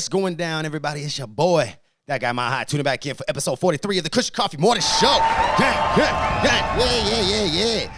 What's going down, everybody? It's your boy, that guy MileHigh, tuning back in for episode 43 of the Kush Coughfee Morning Show. Yeah.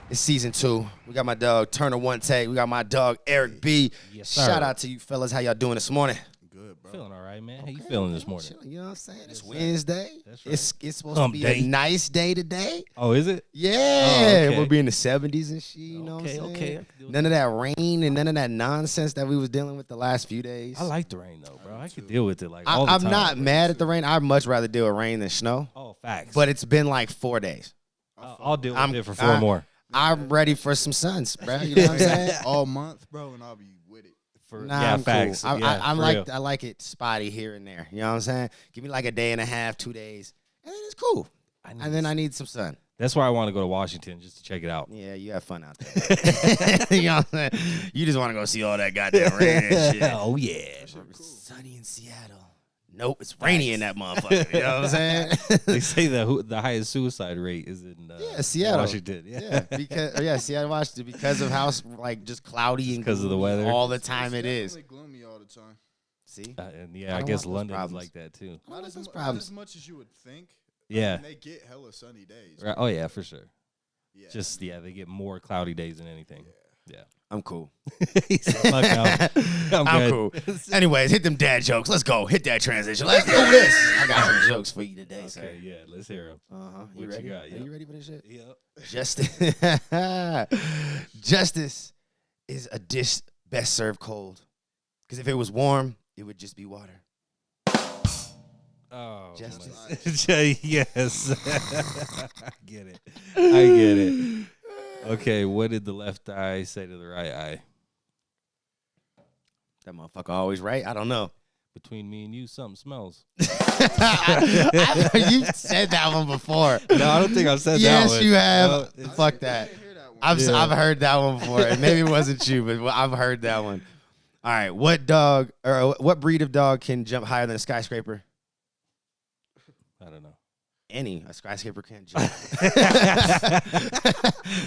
It's season 2. We got my dog Turner One Take. We got my dog Eric B. Yes, sir. Shout out to you fellas. How y'all doing this morning? Good, bro. Feeling all right, man. How you feeling this morning? You know what I'm saying? It's Wednesday. That's right. It's supposed to be a nice day today. Oh, is it? Yeah. okay. We'll be in the 70s and shit, you know what I'm saying? Okay. None of that rain and none of that nonsense that we was dealing with the last few days. I like the rain, though, bro. I can deal with it like all the I'm time. not mad at the rain. I'd much rather deal with rain than snow. Oh, facts. But it's been like 4 days. I'll deal with it for 4 more. I'm ready for some suns, bro. You know what I'm saying? All month, bro, and I'll be with it. Nah, I'm facts. cool. Yeah, I like it spotty here and there. You know what I'm saying? Give me like a day and a half, 2 days, and then it's cool. And then I need some sun. That's why I want to go to Washington, just to check it out. Yeah, you have fun out there. You know what I'm saying? You just want to go see all that goddamn rain and shit. Oh, yeah. Sunny in Seattle. Nope, it's rainy in that motherfucker. You know what I'm saying? They say the highest suicide rate is in Seattle. Washington. Because Seattle, Washington, because of how like just cloudy and because of the weather all the time it is. It's gloomy all the time. See, and I guess London's like that too. Not as much as you would think. Yeah, they get hella sunny days. Right. Oh yeah, for sure. Yeah. Just they get more cloudy days than anything. Yeah. I'm cool. He said, "Fuck no. I'm cool. Anyways, hit them dad jokes. Let's go. Hit that transition. Let's do this. I got some jokes for you today, sir. Okay, yeah, let's hear them. You ready? got? Are you ready for this shit? Yep. Justice is a dish best served cold. Because if it was warm, it would just be water. Oh, Justice. Yes. I get it. Okay, what did the left eye say to the right eye? That motherfucker always right? I don't know. Between me and you, something smells. You said that one before. No, I don't think I've said that one. Yes, you have. No, Fuck that. I've heard that one before. Maybe it wasn't you, but I've heard that one. All right, what breed of dog can jump higher than a skyscraper? I don't know. A skyscraper can't jump.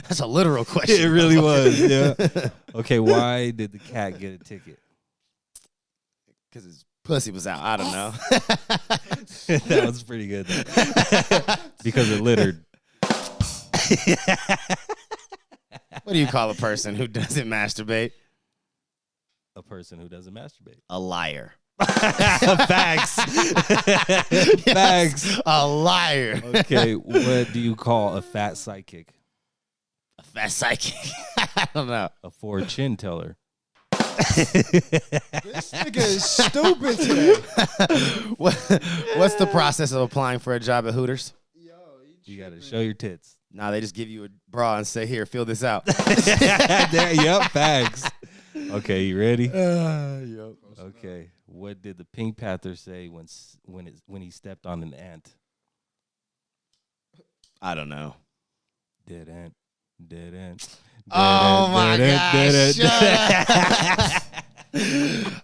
That's a literal question. It really was, yeah. Okay, why did the cat get a ticket? Because his pussy was out. I don't know. That was pretty good. Because it littered. What do you call a person who doesn't masturbate? A person who doesn't masturbate. A liar. Facts. Facts. A liar. Okay, what do you call a fat sidekick? A fat psychic. I don't know. A fortune teller. This nigga is stupid today. What's the process of applying for a job at Hooters? You got to show your tits. Nah, they just give you a bra and say, here, fill this out. Yep, facts. Okay, you ready? Yep. Okay, what did the Pink Panther say when he stepped on an ant? I don't know. Dead ant. Dead ant. Oh my gosh!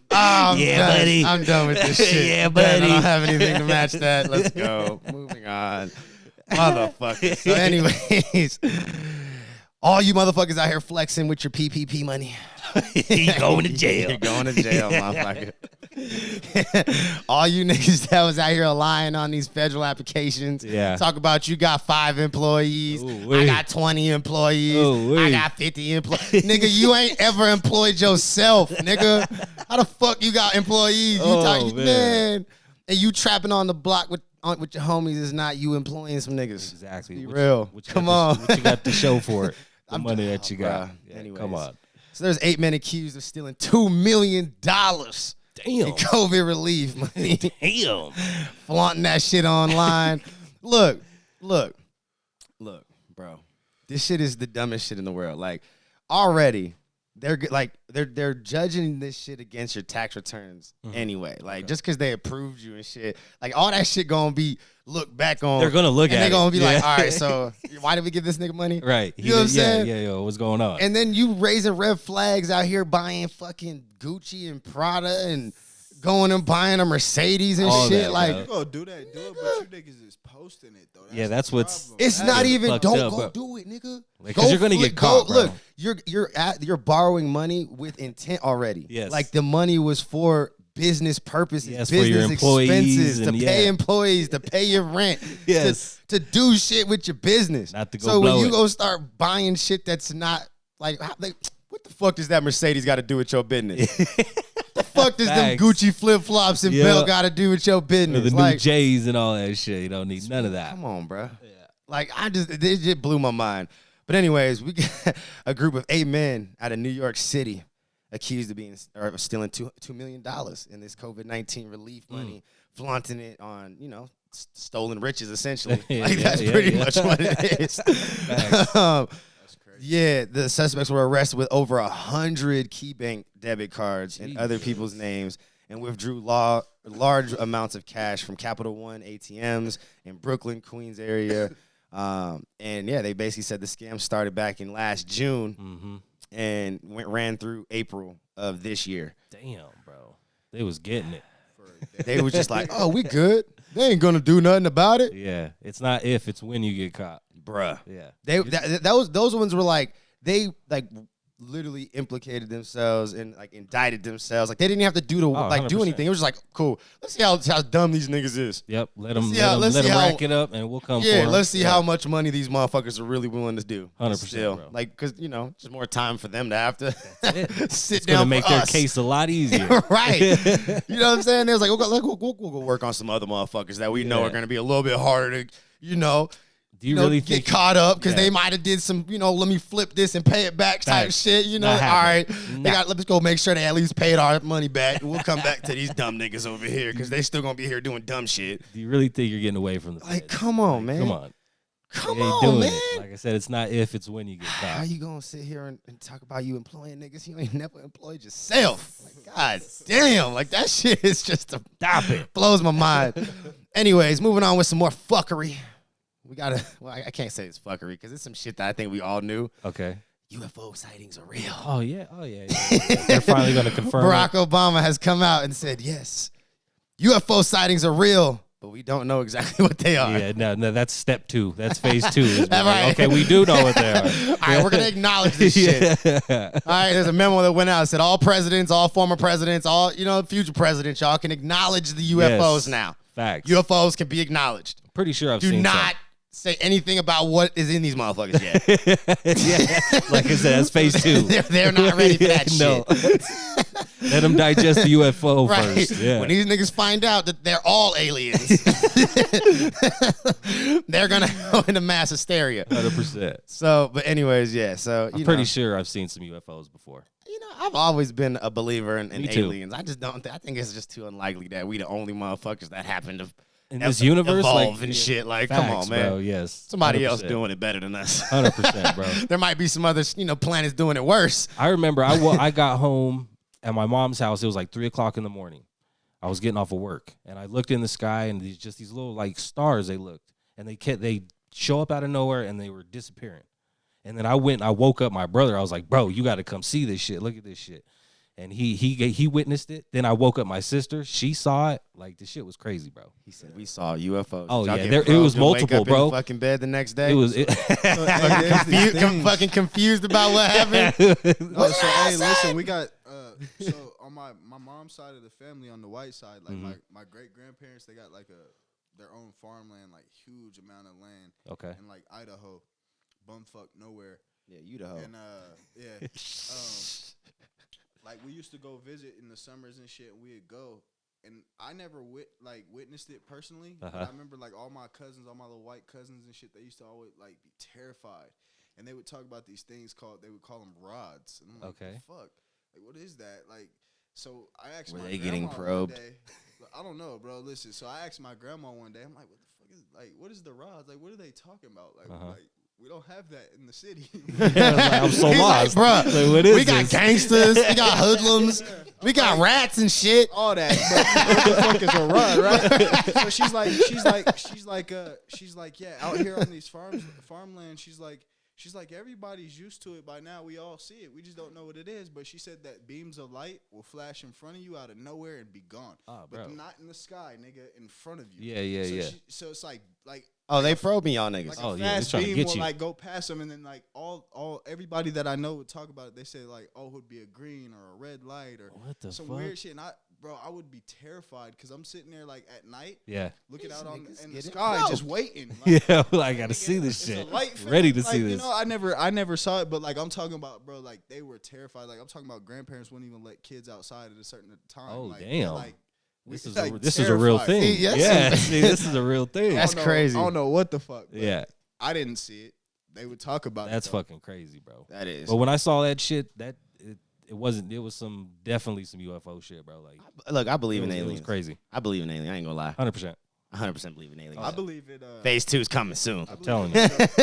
Buddy. I'm done with this shit. Yeah, buddy. I don't have anything to match that. Let's go. Moving on. Motherfucker. So anyways, all you motherfuckers out here flexing with your PPP money. You going to jail. You're going to jail, motherfucker. All you niggas that was out here lying on these federal applications. Yeah. Talk about you got 5 employees. Ooh, I got 20 employees. Ooh, I got 50 employees. Nigga, you ain't ever employed yourself, nigga. How the fuck you got employees? Man. And you trapping on the block with your homies is not you employing some niggas. Exactly. Be real. Come on. What you got to show for it? The money that you got. Yeah, anyways. come on. So there's 8 men accused of stealing $2 million. Damn. In COVID relief money. Damn. Flaunting that shit online. Look, bro. This shit is the dumbest shit in the world. Like, already, they're judging this shit against your tax returns anyway. Like, just because they approved you and shit. Like, all that shit gonna be looked back on. They're gonna look at it. And they're gonna be like, all right, so why did we give this nigga money? Right. You know what I'm saying? Yeah, what's going on? And then you raising red flags out here buying fucking Gucci and Prada and going and buying a Mercedes and all shit. That, like, you go do that, but you niggas is posting it though. That's what's. Problem. It's not even. Don't go bro. do it, nigga. Because you're gonna get caught, bro. Look, you're borrowing money with intent already. Yes. Like the money was for business purposes, Yes, for your business employees expenses, to and pay employees, to pay your rent, Yes. to do shit with your business. Not to go so blow when you it. go start buying shit that's not like, what the fuck does that Mercedes got to do with your business? The fuck does them Facts. Gucci flip flops and Yeah. belt got to do with your Or business? the new Like, J's and all that shit. You don't need none of that. come on, bro. Yeah. Like, it just blew my mind. But anyways, we got a group of 8 men out of New York City accused of stealing $2 million in this COVID-19 relief money, flaunting it on, stolen riches, essentially. That's pretty much what it is. That's crazy. Yeah, the suspects were arrested with over 100 KeyBank debit cards and other people's names and withdrew large amounts of cash from Capital One ATMs in Brooklyn, Queens area. And yeah, they basically said the scam started back in last June and ran through April of this year. Damn, bro. They was getting it. They was just like, oh, we good. They ain't gonna do nothing about it. Yeah. It's not if, it's when you get caught. Bruh. Yeah. Those ones were like, they like literally implicated themselves and like indicted themselves. Like they didn't have to do 100%. anything. It was just like, cool. Let's see how dumb these niggas is. Yep. Let them let's see how- rack it up and we'll come for Yeah, them. let's see how much money these motherfuckers are really willing to do. 100%, Still. bro. Like, because, just more time for them to have to sit It's going down to make for their us. case a lot easier. Right. You know what I'm saying? It was like, we'll go work on some other motherfuckers that we know are going to be a little bit harder to, Do you really get think caught up because they might have did some, let me flip this and pay it back type Facts. shit, all Not right. happening. Let's go make sure they at least paid our money back. We'll come back to these dumb niggas over here because they still going to be here doing dumb shit. Do you really think you're getting away from the Like, feds? come on, man. Come on. Come You ain't on, doing man. it. Like I said, it's not if, it's when you get How caught. you gonna sit here and talk about you employing niggas? You ain't never employed yourself. Like, God damn, like that shit is just Stop it. blows my mind. Anyways, moving on with some more fuckery. We gotta. Well, I can't say it's fuckery because it's some shit that I think we all knew. Okay. UFO sightings are real. Oh, yeah. They're finally going to confirm Barack it. Obama has come out and said, yes, UFO sightings are real, but we don't know exactly what they are. Yeah, no, that's step 2. That's phase 2. Is All right. Okay, we do know what they are. All right, we're gonna acknowledge this shit. Yeah. All right, there's a memo that went out. It said all presidents, all former presidents, all future presidents, y'all can acknowledge the UFOs Yes. now. Facts. UFOs can be acknowledged. Pretty sure I've Do seen not say anything about what is in these motherfuckers yet. yeah. Like I said, that's phase 2. They're not ready for that No. shit. Let them digest the UFO Right. first. Yeah. When these niggas find out that they're all aliens, they're gonna go into mass hysteria. 100%. So, but anyways, yeah. So I'm pretty sure I've seen some UFOs before. I've always been a believer in Me too. aliens. I just don't. I think it's just too unlikely that we the only motherfuckers that happen to In this universe, evolve like, and shit. Like, facts, come on, man. bro, yes. Somebody else 100%. doing it better than us. 100%, bro. There might be some other planets doing it worse. I remember I got home at my mom's house. It was like 3 o'clock in the morning. I was getting off of work, and I looked in the sky, and these little like stars. They looked, and they show up out of nowhere, and they were disappearing. And then I woke up my brother. I was like, bro, you got to come see this shit. Look at this shit. And he witnessed it. Then I woke up my sister. She saw it. Like, this shit was crazy, bro. He said we saw UFOs. Oh, Y'all yeah, get it was probed and wake multiple, up bro. In fucking bed the next day. It was. Fucking confused about what happened. No, so hey, listen, we got so on my mom's side of the family, on the white side, like my great grandparents, they got like their own farmland, like huge amount of land. Okay. In like Idaho, bumfuck nowhere. Yeah, Idaho. And yeah, like we used to go visit in the summers and shit. And we'd go, and I never witnessed it personally. But I remember like all my cousins, all my little white cousins and shit. They used to always like be terrified, and they would talk about these things they would call them rods. And I'm like, Okay. fuck, like what is that? Like, so I asked Were my they grandma getting probed? one day. I don't know, bro. Listen, so I asked my grandma one day. I'm like, what the fuck is like? What is the rods? Like, what are they talking about? Like, like we don't have that in the city. I'm so He's lost. like, bruh, Like, what is we got this? gangsters, we got hoodlums, we got rats and shit. All that. But what the fuck is a rod, right? So she's like, yeah, out here on these farmland, she's like, everybody's used to it by now. We all see it. We just don't know what it is. But she said that beams of light will flash in front of you out of nowhere and be gone. Oh, but bro. not in the sky, nigga, in front of you. Yeah. So it's like Oh, they probe me, y'all niggas. like Oh, a yeah, they're fast trying to beam get will you. like go past them, and then like all everybody that I know would talk about it. They say like, oh, it would be a green or a red light or What the some fuck? weird shit. And bro, I would be terrified because I'm sitting there like at night, looking These out niggas in the get it, sky, bro. just waiting. Like, I gotta see this it's shit. a light film. Ready to Like, see this. You know, I never saw it, but like I'm talking about, bro, like they were terrified. Like I'm talking about grandparents wouldn't even let kids outside at a certain time. Oh, like, damn. Like, This is like, this is a real terrified. thing. See, yes. Yeah, see, this is a real thing. That's crazy. I don't know what the fuck. But Yeah, I didn't see it. They would talk about that's it. That's fucking crazy, bro. That is. But when I saw that shit, it wasn't. It was definitely some UFO shit, bro. Like, Look, I believe it in was, aliens. It was crazy. I believe in aliens. I ain't gonna lie. 100%. 100% believe in aliens. I believe it. Phase 2 is coming soon. I believe telling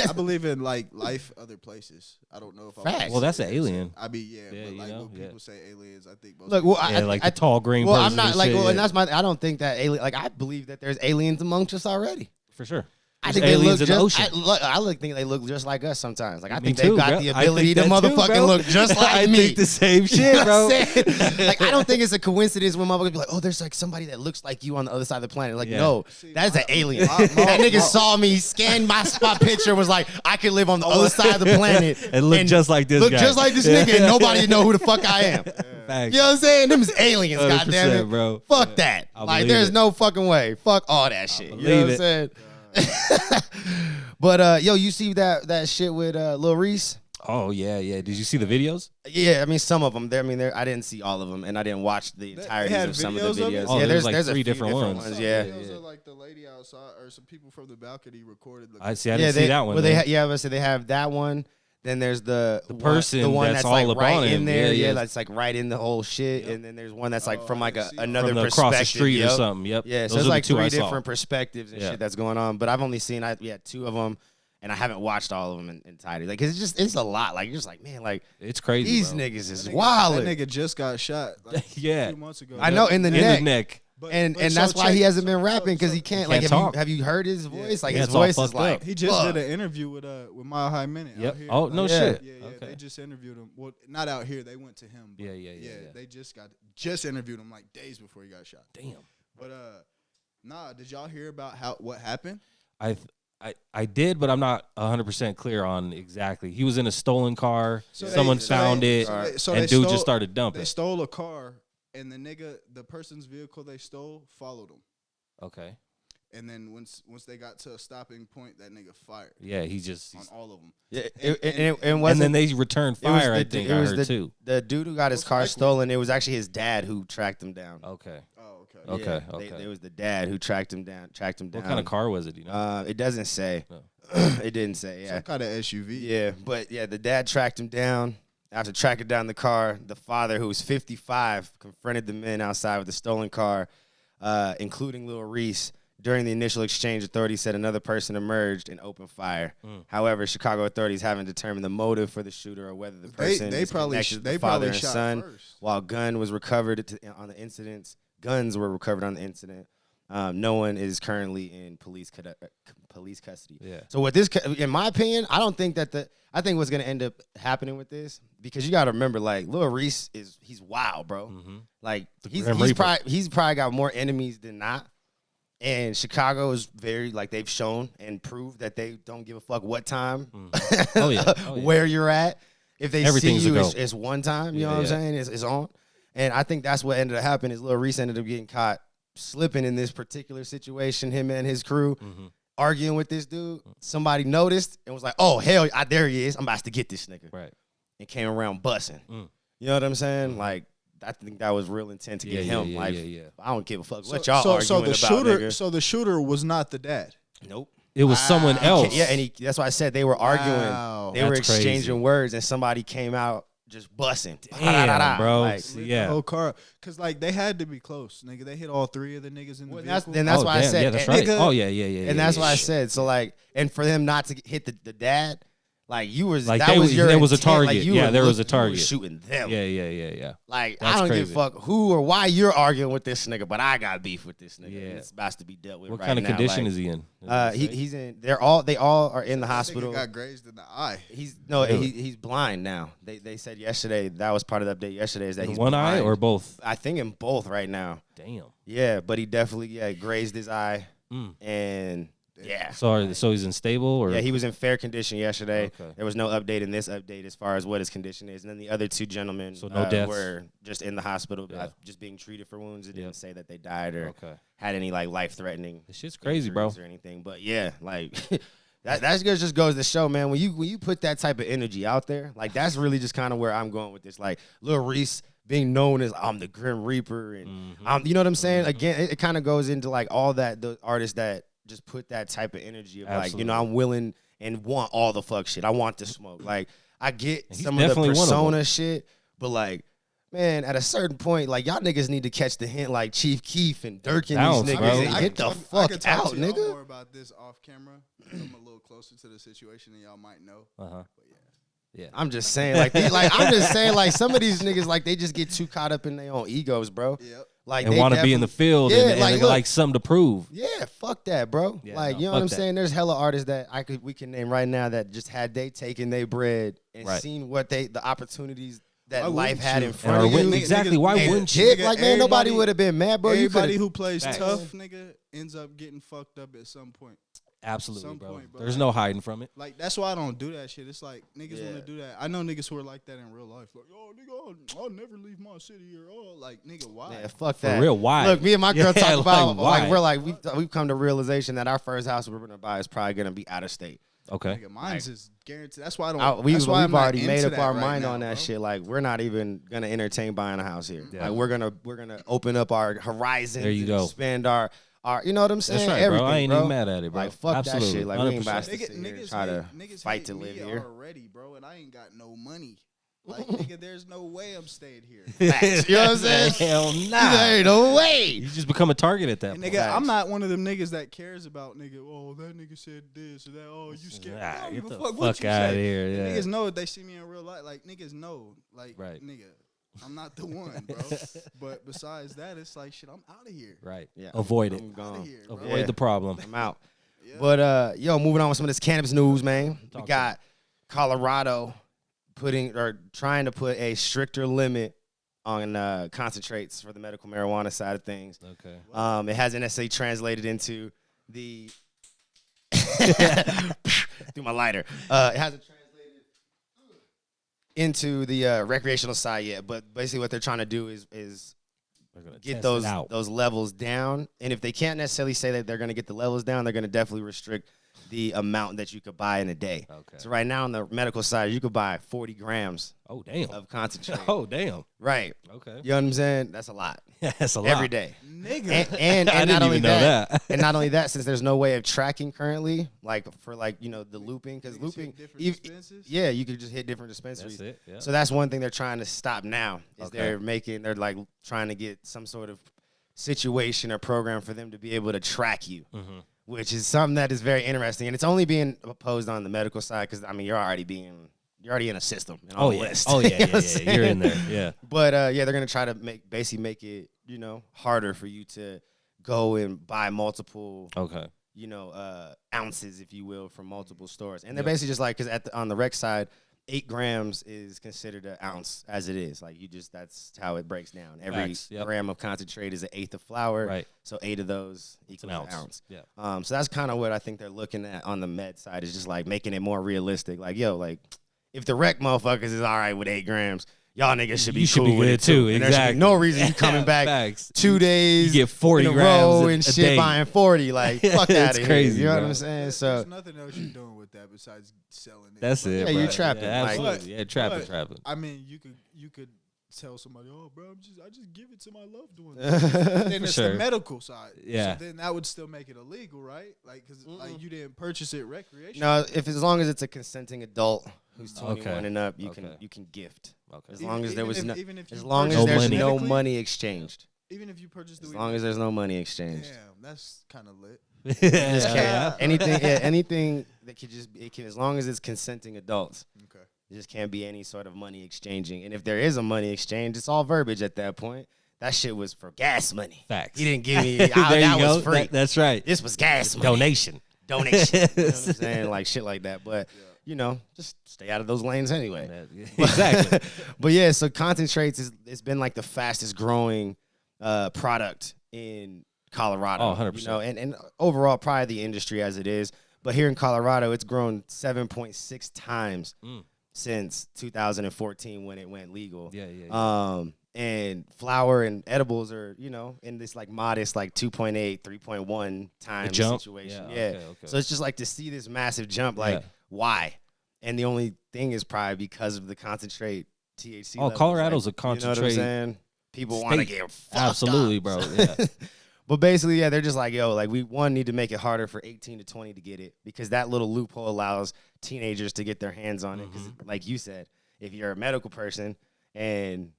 I believe in like life other places. I don't know if I Facts. Well, that's an alien. I mean, yeah, Yeah, but you like know, when yeah. people say aliens, I think most Look, well, Yeah, like the tall green well, person. I'm not and like, shit, well, yeah. and that's I don't think that alien. Like, I believe that there's aliens amongst us already. For sure. I There's think they aliens look in the just. ocean. I think they look just like us sometimes. Like I Me think too, they've got bro. the I ability to think that too, motherfucking bro. look just like I me. think the same shit, You know bro. what I'm saying? Like I don't think it's a coincidence when motherfuckers be like, oh, there's like somebody that looks like you on the other side of the planet. Like Yeah. no, See, that's my- an alien. my- That nigga my- saw me, scanned my spot picture, was like, I could live on the other side of the planet And look just like this look guy. just like this nigga, and nobody know who the fuck I am. Facts. You know what I'm saying? Them is aliens, 100%, goddammit. bro. Fuck Yeah. that. I Like, believe there's it. no fucking way. Fuck all that shit. You know believe what I'm saying? But yo, you see that shit with Lil Reese? Oh yeah. Did you see the videos? Yeah, I mean some of them. I mean, I didn't see all of them, and I didn't watch the entirety had of some of the videos of it? videos. Oh, yeah, there's like a 3 few different ones. I saw Yeah, videos of like the lady outside or some people from the balcony recorded. I didn't see that one. Well, they man. they have that one. Then there's the person the one that's like all up right on in him. there. Yeah, Yeah, yeah. that's like right in the whole shit. And then there's one that's like from I like didn't see that. another From the perspective. across the street or Yep. something. Yep. Yeah, Those so it's are like the 2 I 3 saw. different perspectives and Yeah. shit that's going on. But I've only seen 2 of them, and I haven't watched all of them in entirety. Like, 'cause it's a lot. Like, you're just like, man, like It's crazy. these bro. niggas is That wild. nigga just got shot. Like, Yeah. 2 months ago. I know in the In neck. the neck. But- And but that's so why he check- hasn't been so- rapping because so- he can't. He Like, can't have talk. you heard his voice? Like Yeah, his it's all voice is fucked like up. He just fuck. did an interview with MileHigh Minute. Yep. Out here. Oh no Yeah. shit. Yeah, Okay. They just interviewed him. Well, not out here. They went to him. But Yeah. They just interviewed him like days before he got shot. Damn. But nah. Did y'all hear about what happened? I did, but I'm not 100% clear on exactly. He was in a stolen car. So Someone they- found they- it, so they- so and they dude stole- just started dumping. They stole a car, and the person's vehicle they stole followed them. Okay. And then once they got to a stopping point, that nigga fired Yeah, he just. on all of them. Yeah, And- and wasn't And then they returned it was fire. I the- think it I was heard too. the dude who got his Most car likely. stolen. It was actually his dad who tracked him down. Okay. Oh, okay. Okay. Yeah, it was the dad who tracked him down. What kind of car was it? You know. It doesn't say. No. It didn't say. Yeah. Some kind of SUV. Yeah, but yeah, the dad tracked him down. After tracking down the car, the father, who was 55, confronted the men outside with the stolen car, including Lil Reese. During the initial exchange, authorities said another person emerged and opened fire. However, Chicago authorities haven't determined the motive for the shooter or whether the person They is probably connected to they the father probably and shot son. first. While guns were recovered on the incident, no one is currently in police custody. Yeah. So with this, in my opinion, I don't think that I think what's gonna end up happening with this, because you got to remember, like, Lil Reese he's wild, bro. Like he's Grim Reaper. probably got more enemies than not. And Chicago is very, like, they've shown and proved that they don't give a fuck what time, Oh, yeah. where you're at. If they Everything's see a you, go. it's one time. You know Yeah, what I'm yeah. saying? It's on. And I think that's what ended up happening is Lil Reese ended up getting caught slipping in this particular situation. Him and his crew arguing with this dude. Somebody noticed and was like, "Oh hell, there he is! I'm about to get this nigga." Right. And came around busting. You know what I'm saying? Like, I think that was real intent to get him. Like, I don't give a fuck what y'all arguing so the about, shooter, nigga. so the shooter was not the dad. Nope. It was someone else. Yeah, and that's why I said they were arguing. Wow. They were That's exchanging crazy. words, and somebody came out just busting. Damn, bro. Like, See, The yeah. whole car, cause like they had to be close, nigga. They hit all 3 of the niggas in the well, vehicle. that's Oh, why I damn, said. Yeah, that's and, right. nigga- Oh, yeah. And that's yeah, why I yeah. said. So, like, and for them not to hit the dad, like, you was Like, that was your there was a intent. Like, target. you Yeah, were there was a you were target. shooting them. Yeah. Like, That's I don't give crazy. a fuck who or why you're arguing with this nigga, but I got beef with this nigga. Yeah. And it's about to be dealt with What right kind of now. condition Like, is he in? he's in. They all are in the That nigga hospital. got grazed in the eye. He's blind now. They said yesterday, that was part of the update yesterday, is that In he's one eye blind. or both? I think in both right now. Damn. Yeah, but he definitely grazed his eye, Mm. and Damn. Yeah. So he's in stable or? Yeah, he was in fair condition yesterday. Okay. There was no update in this update as far as what his condition is. And then the other two gentlemen So no deaths? were just in the hospital, just being treated for wounds. It didn't say that they died or had any like life-threatening. This shit's crazy, bro. Or anything. But yeah, like that just goes to show, man, when you put that type of energy out there, like that's really just kind of where I'm going with this. Like Lil Reese being known as I'm the Grim Reaper, and you know what I'm saying? Again, it kind of goes into like all that the artists that just put that type of energy of like, you know, I'm willing and want all the fuck shit. I want the smoke. Like I get some of the persona shit, but like, man, at a certain point, like y'all niggas need to catch the hint, like Chief Keef and Dirk and these niggas, and get the fuck out, nigga. More about this off camera. I'm a little closer to the situation than y'all might know. But yeah. I'm just saying, I'm just saying, like some of these niggas, like they just get too caught up in their own egos, bro. Yep. Like and want to be in the field and like something to prove. Yeah, fuck that, bro. Yeah, like, you know what I'm saying? There's hella artists that we can name right now that just had they taken their bread and seen what the opportunities that life had in front of you. Exactly. Why wouldn't you? Like, man, nobody would have been mad, bro. Everybody who plays tough, nigga, ends up getting fucked up at some point. Absolutely, bro. There's no hiding from it. Like, that's why I don't do that shit. It's like, niggas want to do that. I know niggas who are like that in real life. Like, oh, nigga, I'll never leave my city or, like, nigga, why? Yeah, fuck that. For real, why? Look, me and my girl talk about, like, we're like, we've come to realization that our first house we're going to buy is probably going to be out of state. Okay. Nigga, mine's is guaranteed. That's why I don't. We've already made up our mind on that shit. Like, we're not even going to entertain buying a house here. Yeah. Like, we're gonna open up our horizons. There you go. Expand our, you know what I'm saying? That's right, everything, bro. I ain't even mad at it, bro. Like, fuck that shit. Like, 100%. We ain't about to niggas try to fight to live here already, bro. And I ain't got no money. Like, nigga, there's no way I'm staying here. Facts, you know what I'm saying? Hell nah. There ain't no way. You just become a target at that point. Nigga, I'm not one of them niggas that cares about, nigga, oh, that nigga said this or that. Oh, you scared. Nah, get the fuck out of here. Yeah. Niggas know if they see me in real life. Like, niggas know. Like, nigga, I'm not the one, bro. But besides that, it's like, shit, I'm out of here. Right. Yeah. Avoid it. I'm gone. Here, Avoid the problem. I'm out. Yeah. But, moving on with some of this cannabis news, man. We got Colorado trying to put a stricter limit on concentrates for the medical marijuana side of things. Okay. It hasn't necessarily translated into the through my lighter. It hasn't translated into the recreational side yet. But basically, what they're trying to do is get those levels down. And if they can't necessarily say that they're going to get the levels down, they're going to definitely restrict the amount that you could buy in a day. Okay. So right now on the medical side, you could buy 40 grams of concentrate. Oh, damn. Right. Okay. You know what I'm saying? That's a lot. Yeah, that's a lot. Every day. Nigga. And I didn't even know that. And not only that, since there's no way of tracking currently, like for the looping, because looping, yeah, you could just hit different dispensaries. That's it. Yeah. So that's one thing they're trying to stop now is they're like trying to get some sort of situation or program for them to be able to track you. Mm-hmm. Which is something that is very interesting, and it's only being opposed on the medical side because I mean you're already in a system. Oh yeah, you're in there. Yeah, but they're gonna try to make it harder for you to go and buy multiple ounces, if you will, from multiple stores, and they're basically just like because on the rec side, 8 grams is considered an ounce as it is. Like that's how it breaks down. Every gram of concentrate is an eighth of flour. Right. So 8 of those equals an ounce. Yeah. So that's kind of what I think they're looking at on the med side is just like making it more realistic. Like, if the rec motherfuckers is all right with 8 grams, y'all niggas should be cool with it too. And there should be no reason you coming back 2 days you get 40 in a grams row and shit buying 40. Like, fuck out of here. Crazy, you know what I'm saying? So there's nothing else you're doing with that besides selling it. That's it. Yeah, bro. you trapping. Yeah, absolutely. Yeah, trapping. I mean, you could tell somebody, oh, bro, I just give it to my loved ones. Then it's the medical side. Yeah. So then that would still make it illegal, right? Like, because like you didn't purchase it recreationally. No, as long as it's a consenting adult who's 21 and up, you can gift. Okay. As long as there was no money exchanged. Even if you purchased the as long as there's no money exchanged. Damn, that's kind of lit. Anything that could as long as it's consenting adults. Okay. There just can't be any sort of money exchanging. And if there is a money exchange, it's all verbiage at that point. That shit was for gas money. Facts. He didn't give me that was free. That's right. This was gas money. Donation. You know what I'm saying? Like shit like that. But just stay out of those lanes anyway. Exactly. But yeah, so concentrates it's been like the fastest growing product in Colorado. Oh, 100%. You know, and overall probably the industry as it is. But here in Colorado, it's grown 7.6 times since 2014 when it went legal. Yeah. And flower and edibles are, you know, in this like modest like 2.8, 3.1 times situation. Yeah. Okay. So it's just like to see this massive jump, like why? And the only thing is probably because of the concentrate THC. Oh, Colorado's a concentrate. You know what I'm saying? People want to get fucked absolutely, up. bro. Yeah. But basically, yeah, they're just like, yo, like we need to make it harder for 18 to 20 to get it because that little loophole allows teenagers to get their hands on it. Because, like you said, if you're a medical person and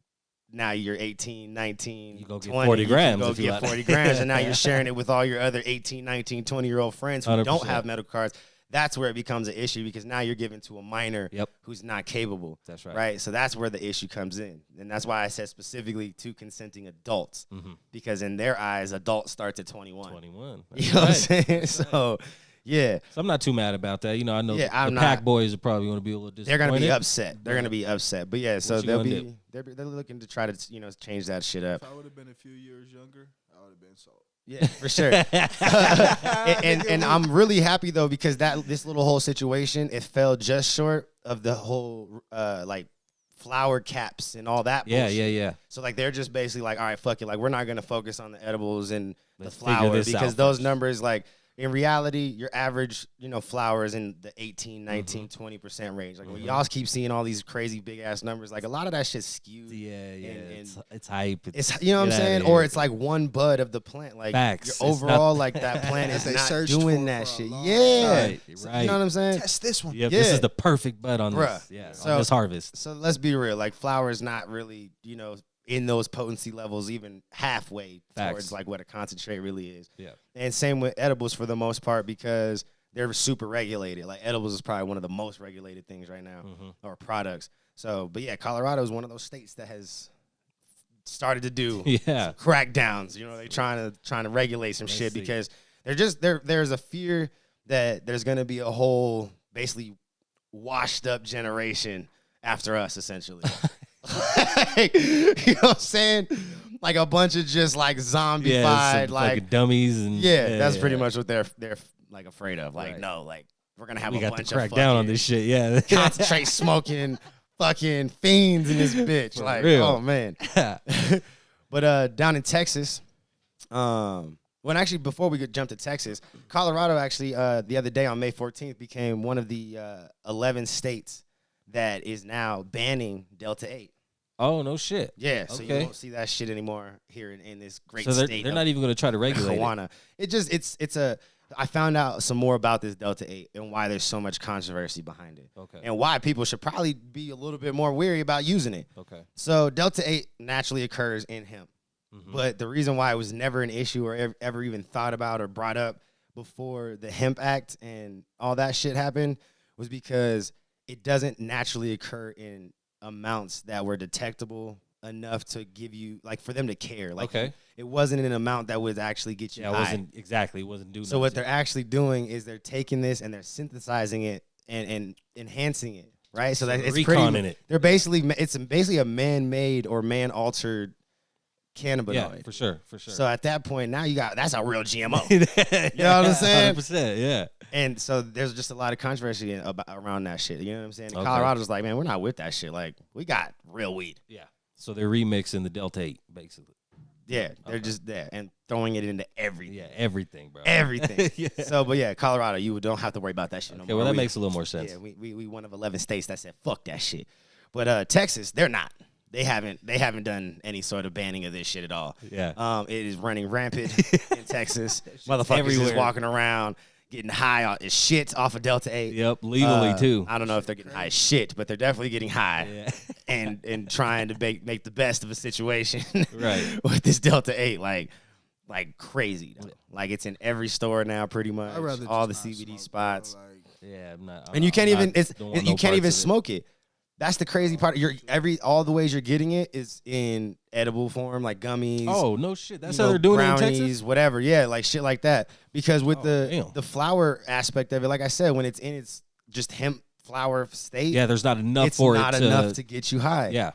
now you're 18, 19, you go get 20, 40 grams. You go get 40 grams, and now you're sharing it with all your other 18, 19, 20-year-old friends who 100%. don't have medical cards. That's where it becomes an issue because now you're giving to a minor who's not capable. That's right. Right? So that's where the issue comes in. And that's why I said specifically to consenting adults because in their eyes, adult starts at 21. 21. You know what I'm saying? So, yeah. So I'm not too mad about that. You know, I know the I'm Pack boys are probably going to be a little disappointed. They're going to be upset. They're going to be upset. But, yeah, so they're looking to try to, you know, change that shit up. If I would have been a few years younger, I would have been sold. Yeah, for sure. and I'm really happy though because this little whole situation it fell just short of the whole like flower caps and all that. Yeah, bullshit. yeah. So like they're just basically like, all right, fuck it, like we're not gonna focus on the edibles and the flower because those numbers like. In reality, your average, you know, flower is in the 18, 19, 20% range. Like, when y'all keep seeing all these crazy big-ass numbers, like, a lot of that shit's skewed. Yeah. And it's hype. It's you know what I'm saying? Or it's, like, one bud of the plant. Like, overall, like, that plant is not doing that shit. Yeah. Right. So, you know what I'm saying? Test this one. Yep, this is the perfect bud on this. Yeah, so, on this harvest. So, let's be real. Like, flower is not really, you know, in those potency levels even halfway towards like what a concentrate really is. Yeah. And same with edibles for the most part because they're super regulated. Like edibles is probably one of the most regulated things right now or products. So, but yeah, Colorado is one of those states that has started to do some crackdowns. You know, they're trying to regulate some shit because there's a fear that there's going to be a whole basically washed up generation after us essentially. Like, you know what I'm saying? Like a bunch of just like zombified, like dummies and that's pretty much what they're like afraid of. Like, no, like we're gonna have a bunch to crack of down on this shit. Yeah, concentrate smoking fucking fiends in this bitch. For like, real. oh man. But down in Texas, when actually before we could jump to Texas, Colorado actually the other day on May 14th became one of the 11 states that is now banning Delta 8. Oh, no shit. Yeah, so you won't see that shit anymore here in this great state. So they're not even going to try to regulate it. I found out some more about this Delta 8 and why there's so much controversy behind it. Okay. And why people should probably be a little bit more wary about using it. Okay. So Delta 8 naturally occurs in hemp. But the reason why it was never an issue or ever even thought about or brought up before the Hemp Act and all that shit happened was because it doesn't naturally occur in amounts that were detectable enough to give you, like, for them to care. Like, it wasn't an amount that would actually get you high. It wasn't doing. So what they're actually doing is they're taking this and they're synthesizing it and enhancing it, right? So that it's pretty. They're basically a man-made or man-altered cannabinoid. Yeah, for sure. So at that point, now that's a real GMO. You know what I'm saying? 100%, yeah. And so there's just a lot of controversy around that shit. You know what I'm saying? And Colorado's like, man, we're not with that shit. Like, we got real weed. Yeah. So they're remixing the Delta 8, basically. Yeah, they're just there and throwing it into everything. Yeah, everything, bro. Everything. So, but yeah, Colorado, you don't have to worry about that shit no more. Well, that makes a little more sense. Yeah, we one of 11 states that said fuck that shit. But Texas, they're not. They haven't done any sort of banning of this shit at all. Yeah. It is running rampant in Texas. Motherfuckers just walking around getting high as shit off of Delta 8. Yep, legally too. I don't know if they're getting high as shit, but they're definitely getting high and trying to make the best of a situation with this Delta 8 like crazy though. Like it's in every store now pretty much. All the CBD spots. I'm not. And you can't even smoke it. That's the crazy part. All the ways you're getting it is in edible form, like gummies. Oh no shit! That's how they're doing brownies, it in Texas. Whatever. Yeah, like shit like that. Because with the flower aspect of it, like I said, when it's in its just hemp flower state, there's not enough enough to get you high. Yeah.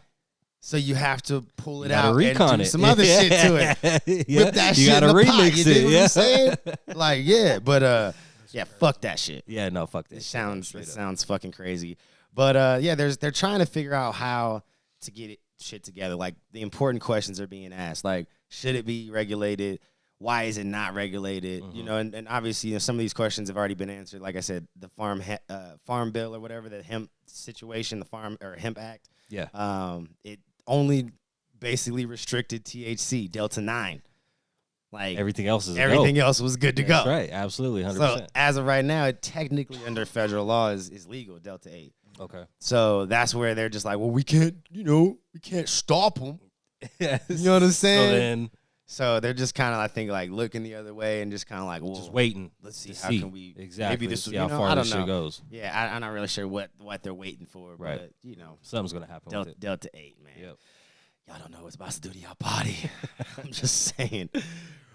So you have to pull it gotta out recon and do it. some other shit to it. Yeah. Whip that You shit in gotta the pot. remix You dig it. what Yeah. I'm saying? Like, yeah, but yeah, fuck that shit. Yeah, no, fuck that. It shit. sounds fucking crazy. But yeah, they're trying to figure out how to get it shit together. Like the important questions are being asked. Like, should it be regulated? Why is it not regulated? You know, and obviously, you know, some of these questions have already been answered. Like I said, the farm bill or whatever, the hemp situation, the farm or hemp act. Yeah. It only basically restricted THC, Delta 9. Like Everything else is everything else was good to That's go. right. Absolutely. 100%. So as of right now, it technically under federal law is legal, Delta 8. Okay. So that's where they're just like, well, we can't stop them. You know what I'm saying? So then, So they're just kind of, I think, like looking the other way and just kind of like, well, just waiting. let's see to how can we exactly maybe this see you how know, far I don't this know. shit goes. Yeah, I'm not really sure what they're waiting for, Right. but you know, Something's gonna happen with it. Delta 8, man. Yep. Y'all don't know what's about to do to y'all body. I'm just saying.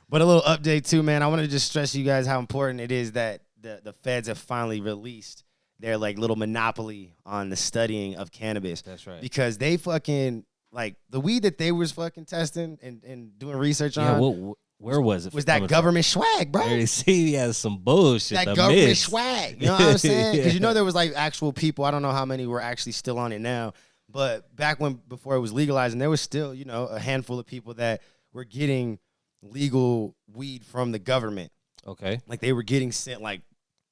But a little update too, man. I want to just stress to you guys how important it is that the feds have finally released their like little monopoly on the studying of cannabis. That's right. Because they fucking like the weed that they was fucking testing and doing research on. Where was it? Was that government swag, bro? There you see, he has some bullshit. That the government myths. swag. You know what I'm saying? Because you know Yeah. there was like actual people. I don't know how many were actually still on it now. But back before it was legalized, and there was still, you know, a handful of people that were getting legal weed from the government. Okay. Like they were getting sent like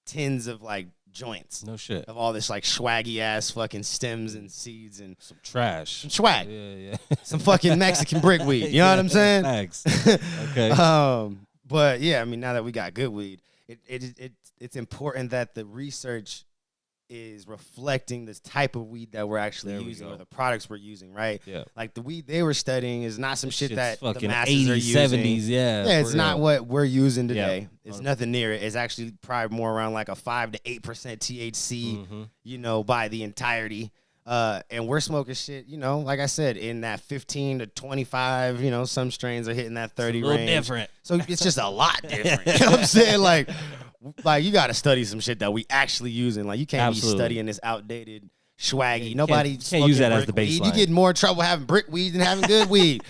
tens of like joints No shit. of all this like swaggy ass fucking stems and seeds and Some trash. some swag. Yeah. Some fucking Mexican brick weed. You know what I'm saying? Thanks. Okay. But yeah, I mean, now that we got good weed, it's important that the research is reflecting this type of weed that we're actually There we using go. or the products we're using, right? Yeah. Like the weed they were studying is not some shit Shit's that the fucking masses are 80s, using. 70s, yeah. Yeah, it's for not real. what we're using today. Yeah. It's nothing near it. It's actually probably more around like a 5 to 8% THC, you know, by the entirety. And we're smoking shit, you know, like I said, in that 15 to 25, you know, some strains are hitting that 30 a little range. different. So it's just a lot different. You know what I'm saying? Like you got to study some shit that we actually using. Like you can't Absolutely. be studying this outdated swaggy. You Nobody can't use that as brick the weed. You baseline. get more trouble having brick weed than having good weed.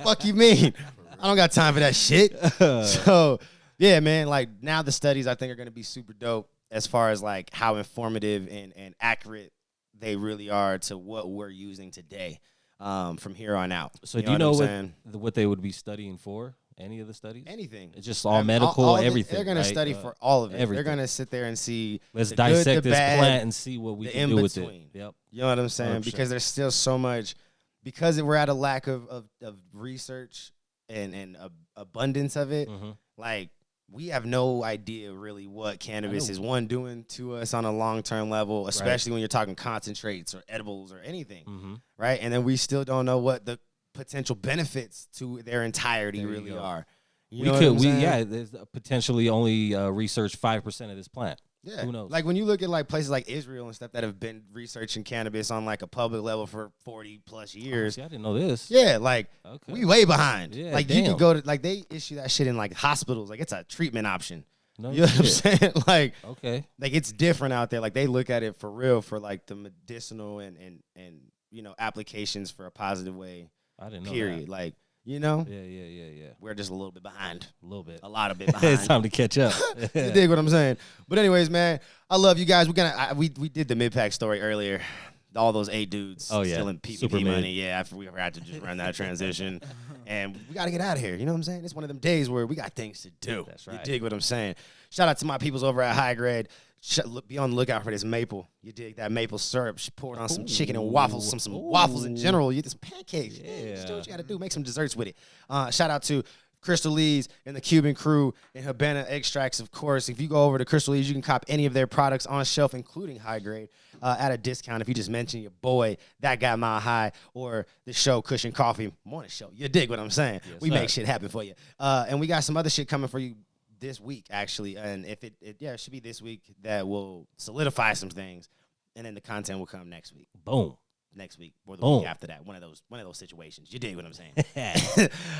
Fuck you mean? I don't got time for that shit. So yeah, man, like now the studies I think are going to be super dope as far as like how informative and accurate they really are to what we're using today from here on out. So do you know what I'm saying? what they would be studying for? Any of the studies? Anything. It's just all medical, everything. They're going to study for all of it. everything. They're going to sit there and see Let's the dissect good, the this bad, plant and see what we the can do with it. in-between. Yep. You know what I'm saying? 100%. Because there's still so much, because we're at a lack of research and abundance of it, like we have no idea really what cannabis is doing to us on a long-term level, especially when you're talking concentrates or edibles or anything, right? And then we still don't know what the potential benefits to their entirety really are. You know what I'm saying? There's potentially only research 5% of this plant. Yeah. Who knows? Like when you look at like places like Israel and stuff that have been researching cannabis on like a public level for 40 plus years. See, I didn't know this. Yeah, like Okay. we way behind. Yeah, like you damn. can go to like they issue that shit in like hospitals. Like it's a treatment option. No You know what I'm shit. saying? Like Okay. it's different out there. Like they look at it for real for like the medicinal and you know applications for a positive way. I didn't know Period. that. Like, you know, Yeah. we're just a little bit behind. A little bit. A lot of bit behind. It's time to catch up. You dig what I'm saying? But anyways, man, I love you guys. We did the mid-pack story earlier. All those 8 dudes stealing PPP Super money. mid. Yeah, we forgot to just run that transition. And we got to get out of here. You know what I'm saying? It's one of them days where we got things to do. That's right. You dig what I'm saying? Shout out to my peoples over at High Grade. Be on the lookout for this maple. You dig that maple syrup? She poured on some chicken and waffles, some waffles in general. You get some pancakes. Yeah. Just do what you got to do. Make some desserts with it. Shout out to Crystal Lee's and the Cuban crew and Habana Extracts, of course. If you go over to Crystal Lee's, you can cop any of their products on shelf, including High Grade, at a discount if you just mention your boy, That Guy Mile High, or the show, Kush Coughfee Morning Show. You dig what I'm saying? Yes, we sir. make shit happen for you. And we got some other shit coming for you this week, actually. And if it should be this week that will solidify some things. And then the content will come next week. Boom. Next week or the Boom. week after that. One of those situations. You dig what I'm saying?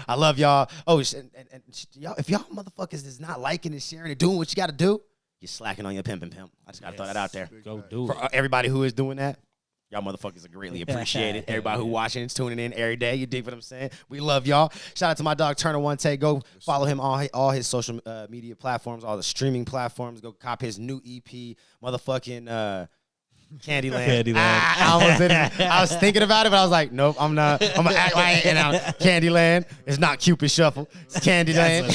I love y'all. Oh, and y'all, if y'all motherfuckers is not liking and sharing and doing what you got to do, you're slacking on your pimp. I just got to throw that out there. Go do For it. everybody who is doing that, Y'all motherfuckers are greatly appreciated. Everybody who watching is tuning in every day. You dig what I'm saying? We love y'all. Shout out to my dog Turner One Take. Go follow him on all his social media platforms, all the streaming platforms. Go cop his new EP, motherfucking Candyland. I almost did it. I was thinking about it, but I was like, nope, I'm not. I'm gonna act like it out. Candyland. It's not Cupid Shuffle. It's Candyland.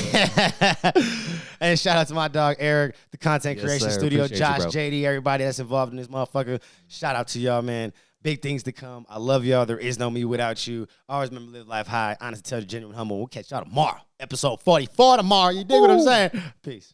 And shout out to my dog Eric, the content creation studio, Appreciate Josh, you, JD, everybody that's involved in this motherfucker. Shout out to y'all, man. Big things to come. I love y'all. There is no me without you. Always remember, live life high. Honest, tell you, genuine, humble. We'll catch y'all tomorrow. Episode 44 tomorrow. You dig what I'm saying? Peace.